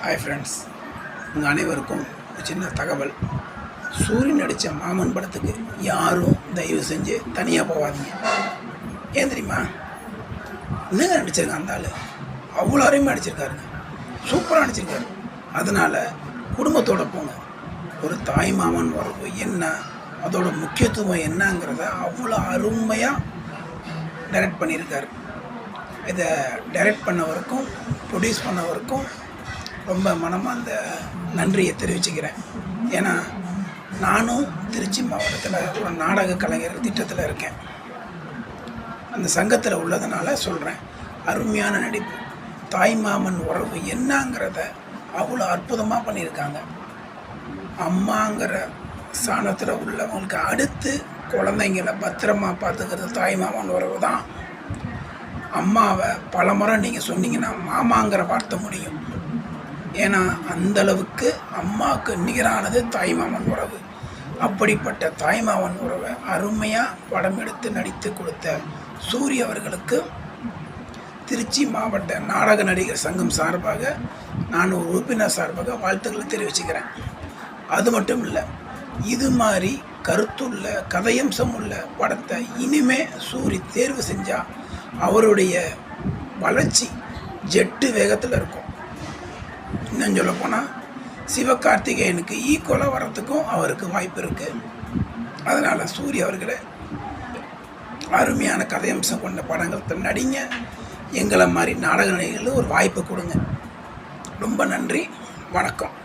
Hi friends, உங்கள் அனைவருக்கும் ஒரு சின்ன தகவல். சூரியன் நடித்த மாமன் படத்துக்கு யாரும் தயவு செஞ்சு தனியாக போகாதீங்க. ஏன் தெரியுமா? என்னங்க நடிச்சிருக்காங்க அந்த ஆள், அவ்வளோ அருமையாக நடிச்சிருக்காருங்க, சூப்பராக நடிச்சிருக்காரு. அதனால் குடும்பத்தோடு போங்க. ஒரு தாய் மாமன் உறவு என்ன, அதோட முக்கியத்துவம் என்னங்கிறத அவ்வளோ அருமையாக டைரக்ட் பண்ணியிருக்காரு. இதை டைரக்ட் பண்ணவருக்கும் ப்ரொடியூஸ் பண்ணவருக்கும் ரொம்ப மனமார்ந்த நன்றியை தெரிவிச்சுக்கிறேன். ஏன்னா நானும் திருச்சி மாவட்டத்தில் ஒரு நாடக கலைஞர் திட்டத்தில் இருக்கேன். அந்த சங்கத்தில் உள்ளதுனால சொல்கிறேன். அருமையான நடிப்பு. தாய் மாமன் உறவு என்னங்கிறத அவ்வளோ அற்புதமாக பண்ணியிருக்காங்க. அம்மாங்கிற ஸ்தானத்தில் உள்ளவங்களுக்கு அடுத்து குழந்தைங்களை பத்திரமா பார்த்துக்கிறது தாய் மாமன் உறவு தான். அம்மாவை பல முறை நீங்கள் சொன்னீங்கன்னா மாமாங்கிற வார்த்தை முடியும். ஏன்னா அந்தளவுக்கு அம்மாவுக்கு நிகரானது தாய்மாமன் உறவு. அப்படிப்பட்ட தாய்மாமன் உறவை அருமையாக படம் எடுத்து நடித்து கொடுத்த சூரிய அவர்களுக்கு திருச்சி மாவட்ட நாடக நடிகர் சங்கம் சார்பாக நான் ஒரு உறுப்பினர் சார்பாக வாழ்த்துக்களை தெரிவிச்சுக்கிறேன். அது மட்டும் இல்லை, இது மாதிரி கருத்துள்ள கதையம்சம் உள்ள படத்தை இனிமே சூரி தேர்வு செஞ்சால் அவருடைய வளர்ச்சி ஜெட்டு வேகத்தில் இருக்கும். இன்னும் சொல்ல போனால் சிவகார்த்திகேயனுக்கு ஈக்குவலாக வர்றதுக்கும் அவருக்கு வாய்ப்பு இருக்குது. அதனால் சூரிய அவர்களை அருமையான கதையம்சம் கொண்ட படங்கள் நடிங்க. எங்களை மாதிரி நாடக நடிகர்களுக்கு ஒரு வாய்ப்பு கொடுங்க. ரொம்ப நன்றி, வணக்கம்.